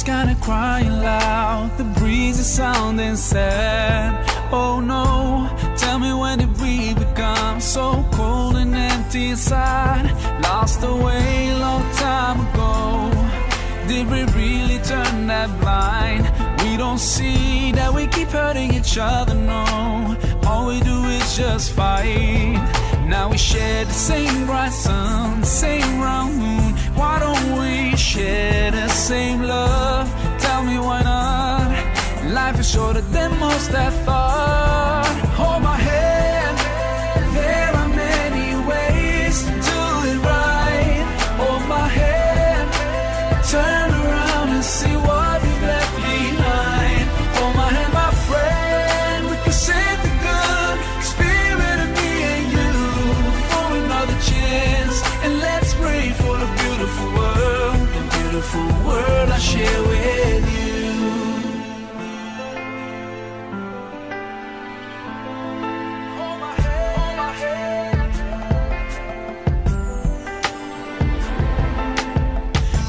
Waves kinda crying loud, the breeze is sounding sad. Oh no, tell me when did we become so cold and empty inside? Lost away long time ago. Did we really turn that blind? We don't see that we keep hurting each other, no. All we do is just fight. Now we share the same bright sun, the same round moon. Why don't we share the same love? Tell me why not? Life is shorter than most have thought. Hold my hand, there are many ways to do it right. Hold my hand, turn around and see what we've left behind. Hold my hand, my friend, we can save the good spirit of me and you for another chance. And let's pray for the beautiful world I share with you.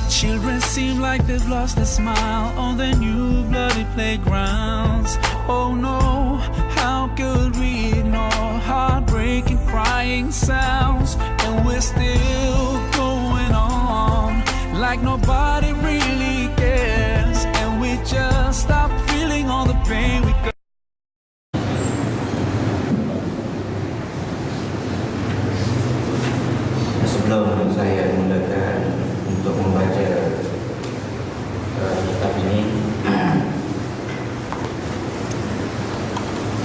Children seem like they've lost their smile on their new bloody playgrounds. Oh no, how could we ignore heartbreaking crying sounds? And we're still going on like nobody really cares. And we just stop feeling all the pain we got. Sebelum saya mulakan untuk membaca kitab ini,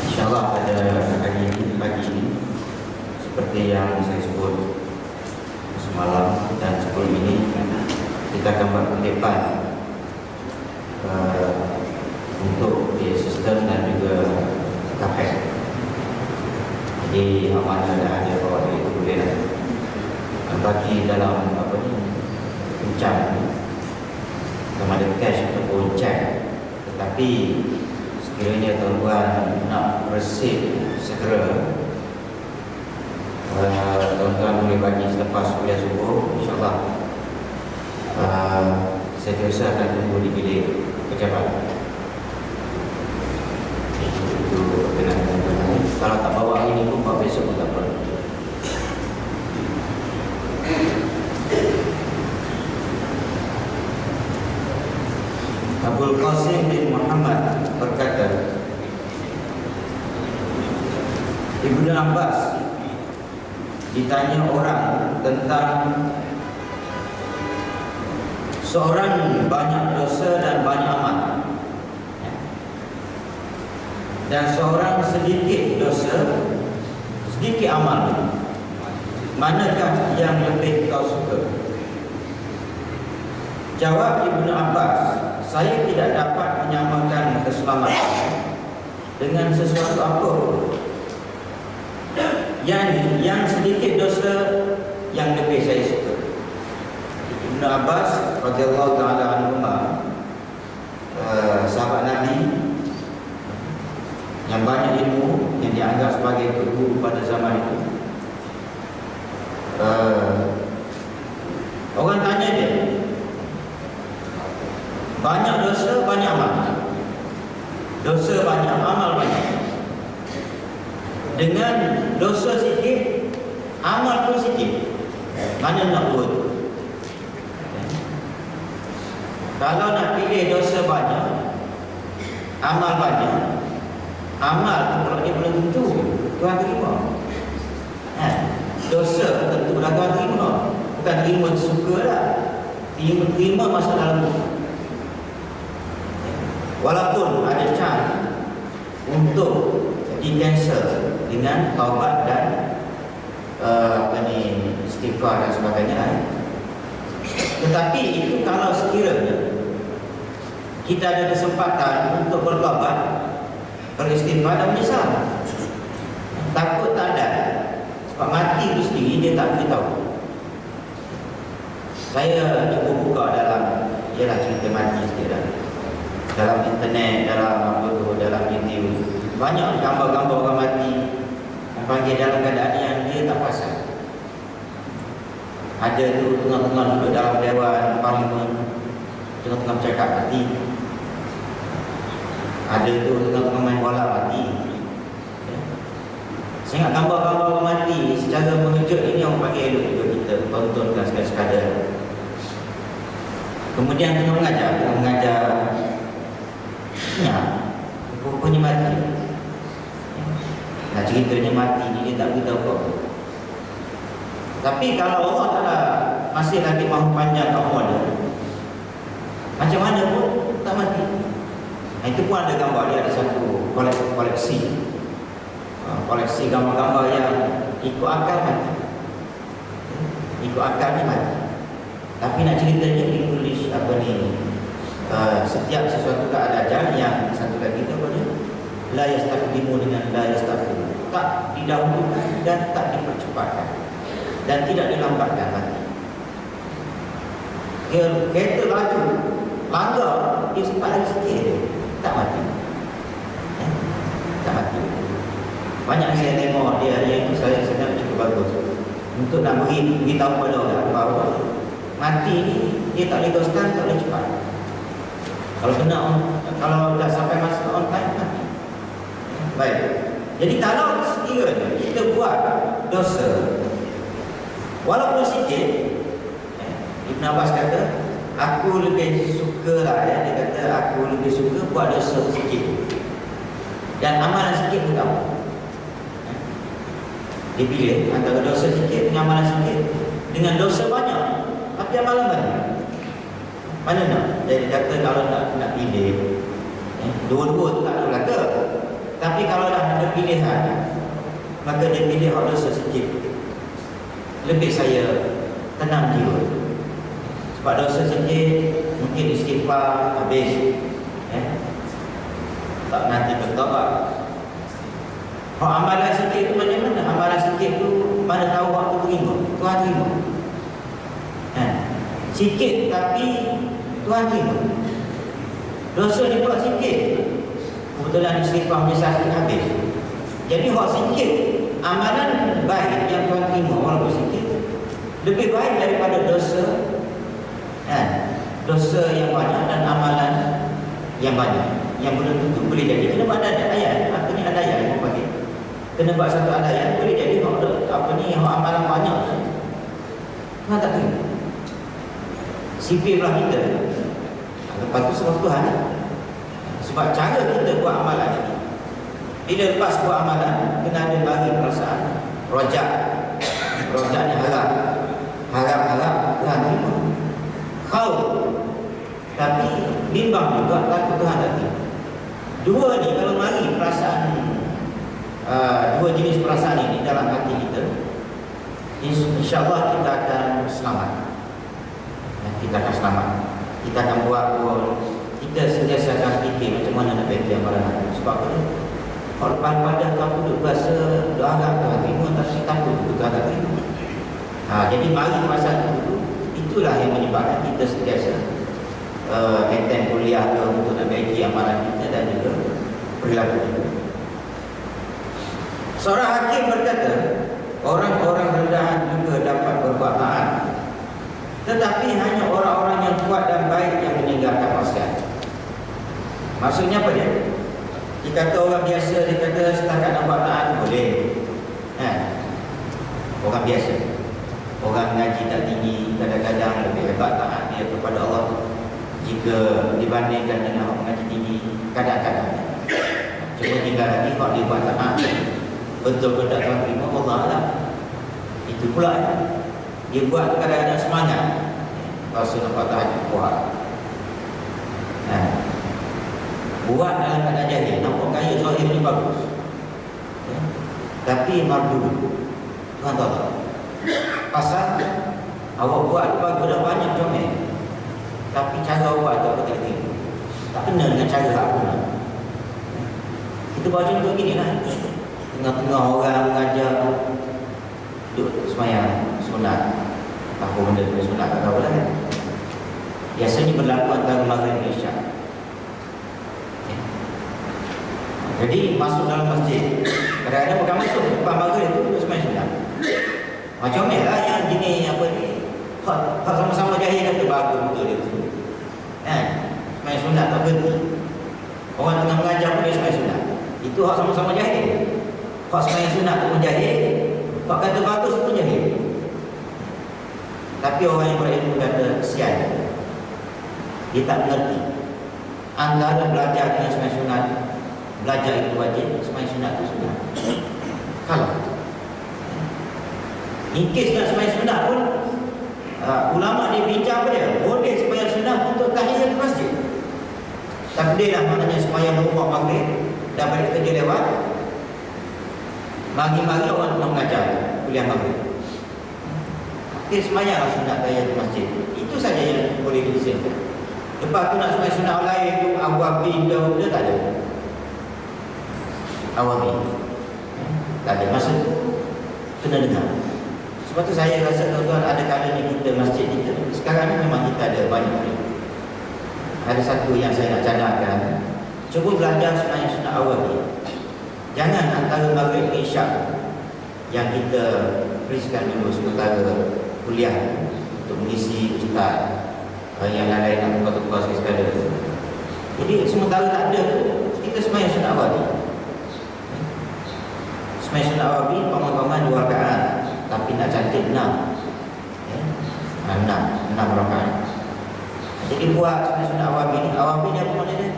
InsyaAllah pada hari ini, pagi ini, seperti yang saya sebut semalam dan sebelum ini, kita akan buat kutipan untuk sistem dan juga KPEC. Jadi amanah dah ada bawa itu boleh bagi dalam apa ni, uncap sama ada cash ataupun cek. Tetapi sekiranya tuan-tuan nak receipt segera, tuan-tuan boleh bagi selepas kuliah subuh, insyaAllah. Saya usahakan tunggu di bilik pejabat. Itu dengan tuan-tuan. Kalau tak bawa hari ni pun bawa besok pun tak apa. Abdul Qasim bin Muhammad berkata, Ibnu Abbas ditanya orang tentang seorang banyak dosa dan banyak amal, dan seorang sedikit dosa, sedikit amal, manakah yang lebih kau suka? Jawab Ibnu Abbas, saya tidak dapat menyamakan keselamatan dengan sesuatu apa. Yang sedikit dosa yang lebih saya suka. Ibnu Abbas radhiyallahu taala anhuma, sahabat Nabi yang banyak ilmu, yang dianggap sebagai guru pada zaman itu. Orang tanya dia, banyak dosa, banyak amal. Dosa banyak, amal banyak. Dengan dosa sikit, amal pun sikit, mana nak buat? Kalau nak pilih dosa banyak, amal banyak, amal tu kalau dia belum tentu Tuhan terima. Dosa tentu dah Tuhan terima. Bukan terima suka dah, terima masa lalu. Walaupun ada chance untuk di-cancel dengan taubat dan istighfar dan sebagainya. Tetapi itu kalau sekiranya kita ada kesempatan untuk bertaubat, beristighfar dan menyesal. Takut tak ada. Sebab mati itu sendiri dia tak beritahu. Saya cuba buka dalam, ialah cerita mati sikit dah. Dalam internet, dalam dalam YouTube, banyak gambar-gambar orang mati yang panggil dalam keadaan yang dia tak pasal. Ada tu tengah-tengah duduk dalam dewan parlimen, tengah-tengah bercakap mati. Ada tu tengah-tengah main bola mati. Saya ingat gambar-gambar orang mati secara mengejut ini yang pakai elok juga kita tontonkan sekadar-sekadar. Kemudian tengah mengajar ya, rupanya mati. Nah, ceritanya mati ni dia tak beritahu apa. Tapi kalau Allah Ta'ala masih lagi mahu panjang umur dia, macam mana pun tak mati. Nah, itu pun ada gambar dia, ada satu koleksi gambar-gambar yang ikut akal mati. Ikut akalnya mati. Tapi nak ceritanya ditulis setiap sesuatu tak ada ajal. Yang satu lagi tu apa dia? La yastaqdimu dengan la yastakhir. Tak didahulukan dan tak dipercepatkan dan tidak dilambatkan mati. Kereta laju, langgar, dia sempat lagi sikit, tak mati. Tak mati. Banyak saya tengok dia yang itu saya sedang cukup bagus untuk nak beritahu pada orang bahawa mati ni dia tak boleh teruskan, tak boleh cepat. Kalau dah sampai masa on time, mati. Baik. Jadi kalau sekiranya kita buat dosa walaupun sikit, Ibn Abbas kata, aku lebih suka lah, dia kata aku lebih suka buat dosa sikit dan amalan sikit pun tak. Dia pilih antara dosa sikit dengan amalan sikit dengan dosa banyak tapi amalan banyak. Mana nak? Jadi kata kalau nak pilih, dua-dua tu tak ada belaka. Tapi kalau dah ada pilihan, maka dia pilih dosa sikit. Lebih saya tenang jiwa. Sebab dosa sikit mungkin istighfar habis, tak nanti bertobat. Kalau amalan sikit tu macam mana? Amalan sikit tu mana tahu waktu terima, Tuhan terima. Sikit tapi Tuhan terima. Dosa dia buat sikit, kebetulan istighfar menyesal sikit habis. Jadi hak sikit amalan baik yang Tuhan terima walaupun sikit lebih baik daripada dosa dosa yang banyak dan amalan yang banyak yang belum tentu boleh jadi. Kena buat ada ayat, apa ni ada ayat yang bagi. Kena buat satu ayat boleh jadi yang amalan banyak Tuhan tak terima. Sipil lah kita. Lepas tu sebab Tuhan. Sebab cara kita buat amalan ini, bila lepas buat amalan kena ada lagi perasaan rojak. Rojaknya harap Tuhan terima. Kau tapi bimbang juga takut Tuhan tak terima. Dua ni kalau mari perasaan dua jenis perasaan ini dalam hati kita, insya-Allah kita akan selamat. Kita akan selamat. Kita akan buat kita sentiasa akan fikir macam mana nak bagi amalan aku. Sebab apa ni? Kalau pada kamu duduk rasa doa agak Tuhan terima tapi takut Tuhan tak terima. Jadi mari perasaan itu, itulah yang menyebabkan kita sentiasa attend kuliah ke untuk nak bagi amalan kita dan juga perilaku kita. Seorang hakim berkata, orang-orang rendahan juga dapat berbuat taat, tetapi hanya orang-orang yang kuat dan baik yang meninggalkan maksiat. Maksudnya apa dia? Dia kata orang biasa, dia kata setakat nak buat taat boleh. Orang biasa, orang ngaji tak tinggi, kadang-kadang lebih hebat taat dia kepada Allah jika dibandingkan dengan orang ngaji tinggi. Kadang-kadang cuma tinggal lagi kalau dia buat taat betul ke tak Tuhan terima, Allah lah. Itu pula dia buat kadang-kadang semangat rasa nampak tahajud kuat. Buat dalam keadaan jahil, nampak kaya zahirnya bagus, tapi mardu Tuhan tahu tak? Pasal awak buat bagus dah banyak comel, tapi cara awak tu apa tak terima, tak kena dengan cara aku nak. Kita buat contoh gini lah, tengah-tengah orang mengajar duduk semayang sunat, apa benda sunat tak tahu lah kan. Biasanya berlaku antara maghrib dan isyak. Jadi masuk dalam masjid, kadang-kadang bukan masuk lepas maghrib tu duduk semayang sunat. Macam ni lah yang jenis apa ni, hak sama-sama jahil kata bagus betul dia tu. sembahyang sunat tak berhenti. Orang tengah mengajar pun dia sembahyang sunat. Itu hak sama-sama jahil. Hak sembahyang sunat pun jahil, hak kata bagus pun jahil. Tapi orang yang berilmu kata kesian, dia tak mengerti antara belajar dengan sembahyang sunat. Belajar itu wajib, sembahyang sunat itu sunat. Kalau ingkis nak sembahyang sunat pun, ulama dia bincang pada dia, boleh sembahyang sunat untuk tahiyat masjid. Takdir lah maknanya sembahyang rumah maghrib dah balik kerja lewat, magi-magi orang tengah mengajar kuliah maghrib. Okey, sembahyang sunat tahiyat masjid. Itu saja yang boleh disesuaikan. Lepas tu nak sembahyang sunat lain tu awabi dia tak ada. Awabi tak ada. Masa tu kena dengar. Sebab tu saya rasa tuan-tuan ada kalanya kita masjid kita sekarang ni memang kita ada banyak ni. Ada satu yang saya nak cadangkan, cuba belajar sembahyang sunat awabi. Jangan antara maghrib ke isyak yang kita friskan dulu sementara kuliah untuk mengisi ustaz yang lain-lain nak tukar-tukar sekali-sekala. Jadi sementara tak ada, kita sembahyang sunat awabi. Sembahyang sunat awabi paman-paman 2 rakaat, tapi nak cantik 6. 6 rakaat. Jadi buat sembahyang sunat awabi ni apa makna dia?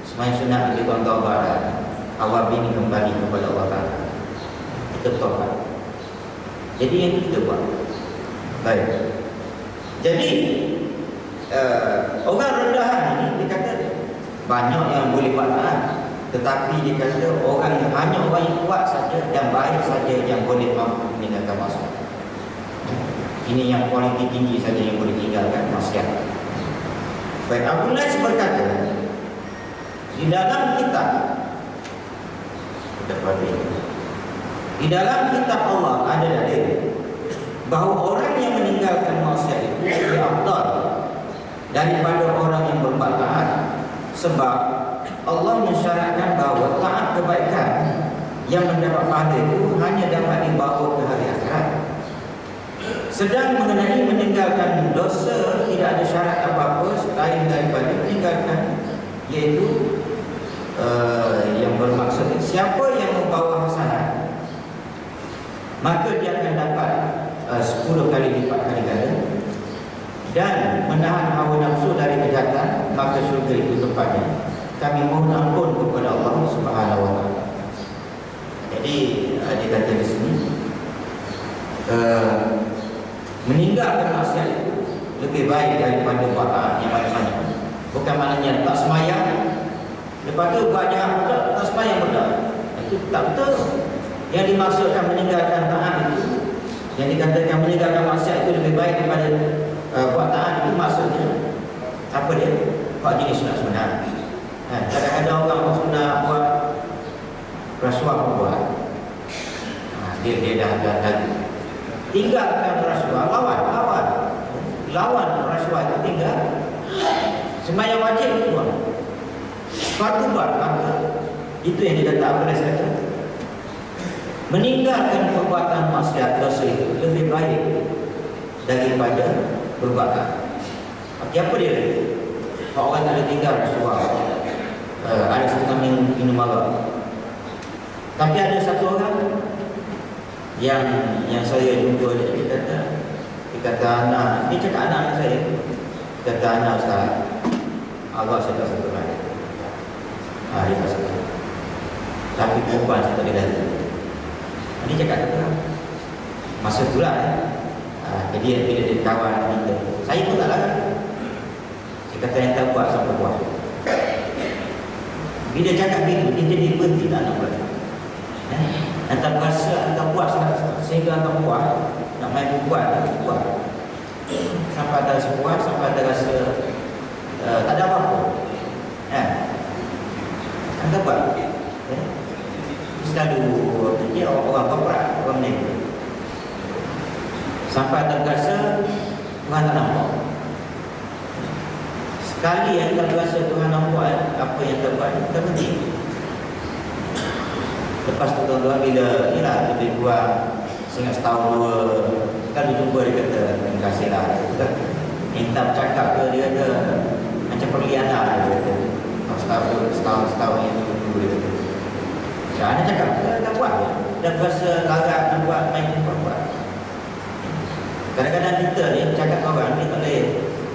Sembahyang sunat kita tahu barat. Awabi ni kembali kepada Allah Taala. Kita bertobat. Jadi yang kita buat. Baik. Jadi orang rendahan ini dia kata banyak yang boleh buat taat, tetapi dia kata hanya orang yang kuat saja dan baik saja yang boleh mampu meninggalkan maksiat. Ini yang kualiti tinggi saja yang boleh tinggalkan maksiat. Baik, Abu Lais berkata di dalam kitab Allah ada dalil bahawa orang yang meninggalkan maksiat itu lebih afdal daripada orang yang berbuat taat, sebab Allah mensyaratkan bahawa taat kebaikan yang mendapat pahala itu hanya dapat dibawa ke hari akhirat. Sedang mengenai meninggalkan dosa tidak ada syarat apa-apa selain daripada meninggalkan, iaitu yang bermaksud siapa yang membawa hasanah maka dia akan dapat 10 kali lipat kali ganda, dan menahan hawa nafsu dari kejahatan maka syurga itu tempatnya. Kami mohon ampun kepada Allah Subhanahu wa taala. Jadi dia kata di sini meninggalkan maksiat itu lebih baik daripada buat taat yang banyak-banyak. Bukan maknanya tak sembahyang, lepas tu buat jahat pula, tak sembahyang pula. Itu tak betul. Yang dimaksudkan meninggalkan taat itu, yang dikatakan meninggalkan maksiat itu lebih baik daripada buat taat itu, maksudnya apa dia? Buat jenis sunat-sunat. Kadang-kadang orang buat sunat, buat rasuah pun buat. Dia dah tinggalkan rasuah, lawan rasuah itu, tinggal sembahyang wajib itu buat. Fardu buat, maka itu yang dikata Abu Lais kata meninggalkan perbuatan maksiat dosa itu lebih baik daripada perbuatan. Apa dia lagi? Kalau orang tak ada tinggal rasuah, ada setengah minum malam. Tapi ada satu orang yang saya jumpa, dia kata anak, dia cakap anak saya, kata anak Ustaz, Allah saya tak satu lagi. Dia tak satu. Tapi perempuan saya tak ada lagi. Dia cakap kata masa pula jadi bila dia kawan kita, saya pun tak larang. Dia kata yang tak buat sampai buat. Bila cakap gitu, dia jadi berhenti tak nak buat. Antara rasa antara buat sehingga antara buat nak main buat. Sampai ada rasa puas, sampai ada rasa tak ada apa-apa. Anda buat. Selalu dia orang baperat, orang negeri. Sampai terasa Tuhan tak nampak. Sekali yang terasa Tuhan nampak apa yang terbuat, terhenti. Lepas tu tuan-tuan bila inilah lebih kurang sehingga setahun 2 kan jumpa, dia kata terima kasih lah. Minta bercakap ke, dia kata macam perliana dia kata. Setahun yang dulu dia kata. Ya, anak cakap, dah buat je. Dah berasa larat nak buat, main buat. Kadang-kadang kita ni cakap orang ni tak boleh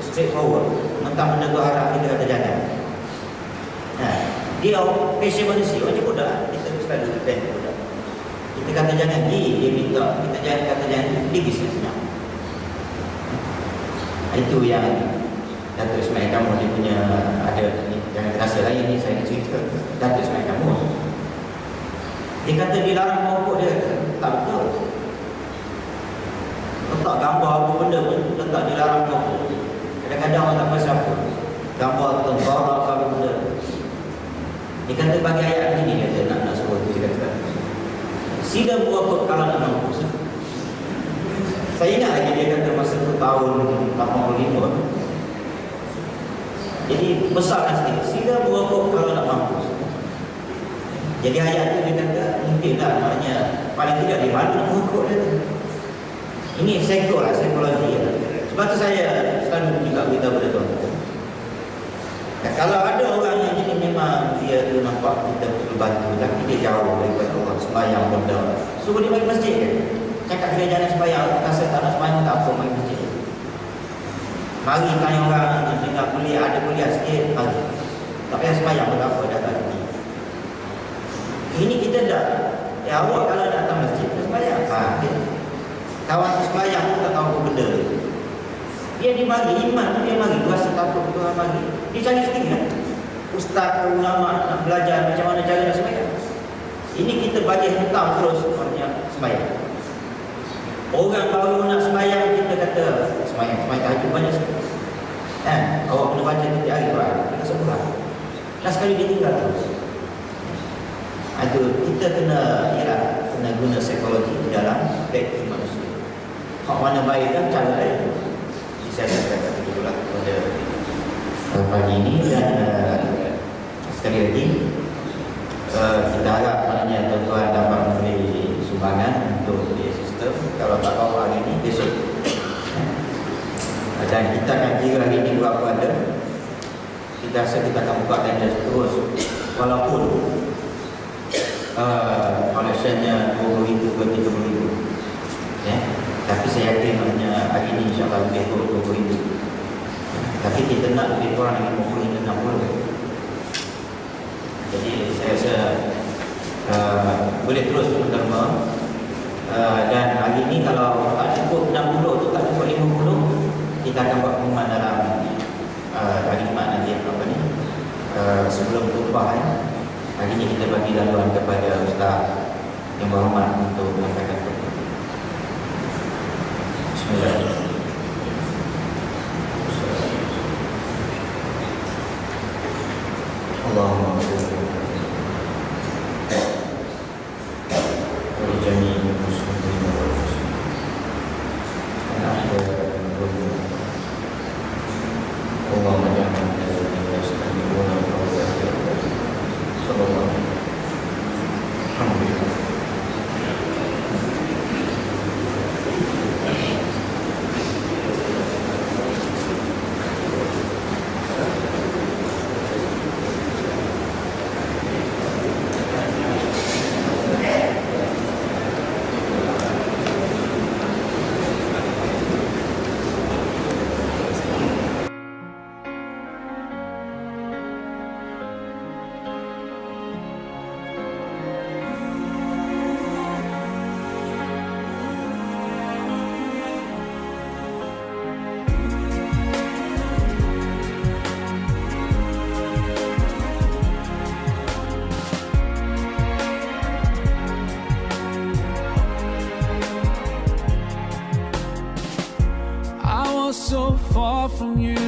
straight forward. Mentang menegur harap kita kata jangan. Dia passion manusia macam budak. Kita selalu depend budak. Kita kata jangan dia minta. Kita jangan kata jangan dia bisnes senang. Itu yang Datuk Ismail kamu dia punya ada jangan terasa lain ni saya cerita Datuk Ismail kamu. Dia kata dilarang merokok, dia kata tak betul. Letak gambar apa benda pun letak dilarang merokok. Kadang-kadang orang tak pasal apa. Gambar tentara apa benda. Dia kata bagi ayat begini, dia kata nak suruh tu, dia kata sila merokok kalau nak mampus. Saya ingat lagi dia kata masa tu tahun 85. Jadi besarkan sikit, sila merokok kalau nak mampus. Jadi ayat tu dia kata mungkinlah, maknanya paling tidak dia malu nak merokok dia tu. Ini psikologi. Sebab tu saya selalu juga beritahu pada tuan-tuan. Kalau ada orang yang jadi memang dia tu nampak kita perlu bantu, tapi dia jauh daripada Allah, sembahyang benda, suruh dia pergi masjid kan. Cakap dia jangan sembahyang, rasa tak nak sembahyang tak apa, pergi masjid. Mari tanya orang dengar kuliah, ada kuliah sikit, mari. Tak payah sembahyang pun tak apa, datang lagi. Ini kita dah, awak kalau datang masjid, sembahyang. Kawan sembahyang pun tak tahu apa benda dia. Dia dimari, iman tu dia mari, rasa takut Tuhan mari. Dia cari sendiri kan. Ustaz, ulama nak belajar macam mana cara nak sembahyang. Ini kita bagi hutang terus maknanya sembahyang. Orang baru nak sembahyang, kita kata sembahyang tahajud banyak sekali. Awak kena baca setiap hari Quran, kita sebulan. Last sekali dia tinggal terus. Itu kita kena guna psikologi di dalam backing manusia. Hak mana baik kan cara lain. Saya kata begitulah pada pagi ini. Dan sekali lagi kita harap maknanya tuan-tuan dapat memberi sumbangan untuk di sistem. Kalau tak bawa hari ini, besok. Dan kita akan kira hari ini berapa ada. Kita rasa kita akan buka tender terus. Walaupun collectionnya 20,000 ke 30,000. Tapi saya yakin maknanya hari ini insyaAllah lebih 20,000. Tapi kita nak lebih kurang dengan 50 hingga 60. Jadi saya rasa boleh terus menerima. Dan hari ini kalau tak cukup 60 tu, tak cukup 50, kita akan buat pengumuman dalam hari Jumaat nanti sebelum khutbah. Hari ini kita bagi laluan kepada Ustaz yang berhormat untuk menyampaikan khutbah. Allahumma so far from you.